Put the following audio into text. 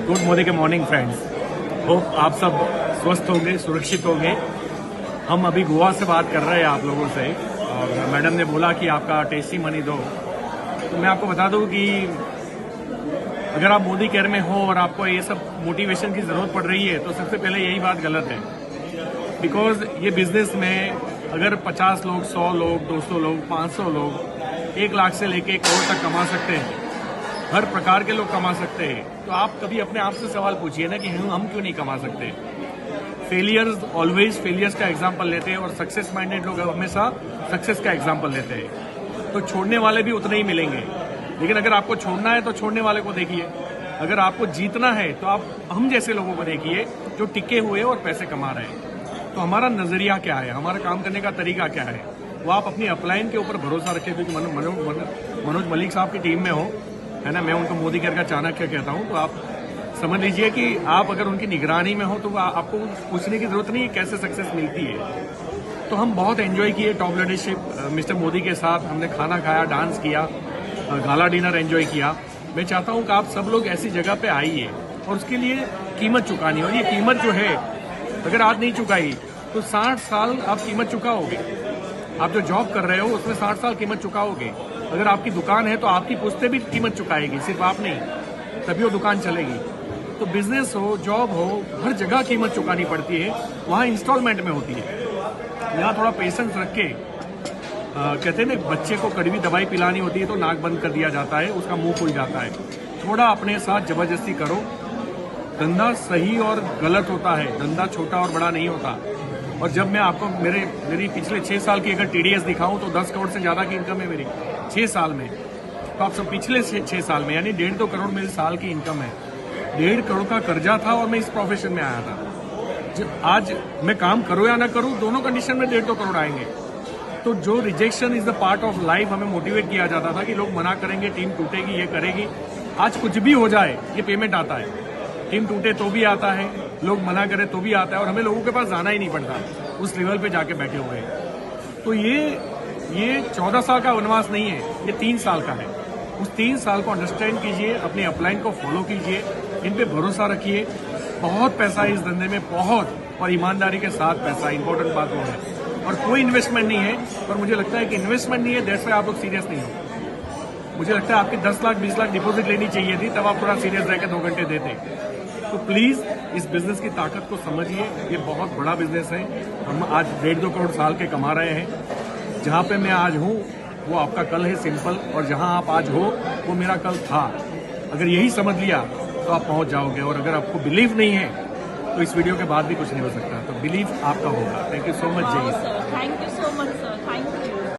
Good Modi के morning friends. Hope आप सब स्वस्थ होंगे, सुरक्षित होंगे। हम अभी गोवा से बात कर रहे हैं आप लोगों से, और मैडम ने बोला कि आपका टेस्टी मनी दो। तो मैं आपको बता दूं कि अगर आप मोदी केयर में हो और आपको ये सब मोटिवेशन की जरूरत पड़ रही है तो सबसे पहले यही बात गलत है। बिकॉज ये बिजनेस में अगर 50 लोग, 100 लोग, 200 लोग, 500 लोग 1 लाख से लेके 1 करोड़ तक कमा सकते हैं, हर प्रकार के लोग कमा सकते हैं, तो आप कभी अपने आप से सवाल पूछिए ना कि हम क्यों नहीं कमा सकते। फेलियर्स ऑलवेज फेलियर्स का एग्जाम्पल लेते हैं और सक्सेस माइंडेड लोग हमेशा सक्सेस का एग्जाम्पल लेते हैं। तो छोड़ने वाले भी उतने ही मिलेंगे, लेकिन अगर आपको छोड़ना है तो छोड़ने वाले को देखिए। अगर आपको जीतना है तो आप हम जैसे लोगों को देखिए जो टिके हुए और पैसे कमा रहे हैं। तो हमारा नजरिया क्या है, हमारा काम करने का तरीका क्या है, वो आप अपनी अपलाइन के ऊपर भरोसा रखें। क्योंकि मनोज मलिक साहब की टीम में हो, है ना, मैं उनको मोदी केयर का चाणक्य कहता हूं, तो आप समझ लीजिए कि आप अगर उनकी निगरानी में हो तो आपको पूछने की जरूरत नहीं है कैसे सक्सेस मिलती है। तो हम बहुत एंजॉय किए टॉप लीडरशिप मिस्टर मोदी के साथ। हमने खाना खाया, डांस किया, गाला डिनर एंजॉय किया। मैं चाहता हूं कि आप सब लोग ऐसी जगह पे आइए और उसके लिए कीमत चुकानी हो। ये कीमत जो है अगर आज नहीं चुकाई तो 60 साल आप कीमत चुकाओगे। आप जो जॉब कर रहे हो उसमें 60 साल कीमत चुकाओगे। अगर आपकी दुकान है तो आपकी पुश्तें भी कीमत चुकाएगी, सिर्फ आप नहीं, तभी वो दुकान चलेगी। तो बिजनेस हो, जॉब हो, हर जगह कीमत चुकानी पड़ती है। वहाँ इंस्टॉलमेंट में होती है। यहाँ थोड़ा पेशेंस रख के कहते हैं ना, बच्चे को कड़वी दवाई पिलानी होती है तो नाक बंद कर दिया जाता है, उसका मुंह खुल जाता है। थोड़ा अपने साथ जबरदस्ती करो। धंधा सही और गलत होता है, धंधा छोटा और बड़ा नहीं होता। और जब मैं आपको मेरी पिछले 6 साल की अगर टीडीएस दिखाऊं तो 10 करोड़ से ज्यादा की इनकम है मेरी 6 साल में। तो आप सब पिछले 6 साल में यानी 1.5-2 करोड़ मेरे साल की इनकम है। 1.5 करोड़ का कर्जा था और मैं इस प्रोफेशन में आया था। जब आज मैं काम करूं या ना करूं, दोनों कंडीशन में 1.5-2 करोड़ आएंगे। तो जो rejection is the part of life, हमें मोटिवेट किया जाता था कि लोग मना करेंगे, टीम टूटेगी, ये करेगी। आज कुछ भी हो जाए ये पेमेंट आता है। टीम टूटे तो भी आता है, लोग मना करें तो भी आता है, और हमें लोगों के पास जाना ही नहीं पड़ता, उस लेवल पे जाके बैठे हुए हैं। तो ये 14 साल का वनवास नहीं है, ये 3 साल का है। उस 3 साल को अंडरस्टैंड कीजिए, अपनी अपलाइन को फॉलो कीजिए, इन पे भरोसा रखिए। बहुत पैसा है इस धंधे में, बहुत, और ईमानदारी के साथ पैसा। इंपॉर्टेंट बात वो है। और कोई इन्वेस्टमेंट नहीं है, पर मुझे लगता है कि इन्वेस्टमेंट नहीं है, दैट्स व्हाई आप लोग सीरियस नहीं हो। मुझे लगता है आपकी 10 लाख 20 लाख डिपॉजिट लेनी चाहिए थी, तब आप थोड़ा सीरियस रह के 2 घंटे देते। तो प्लीज इस बिजनेस की ताकत को समझिए। ये बहुत बड़ा बिजनेस है। हम आज 1.5-2 करोड़ साल के कमा रहे हैं। जहां पे मैं आज हूं वो आपका कल है, सिंपल। और जहां आप आज हो वो मेरा कल था। अगर यही समझ लिया तो आप पहुंच जाओगे। और अगर आपको बिलीव नहीं है तो इस वीडियो के बाद भी कुछ नहीं हो सकता। तो बिलीव आपका होगा। Thank you so much. जय हिंद। Thank you so much sir, thank you.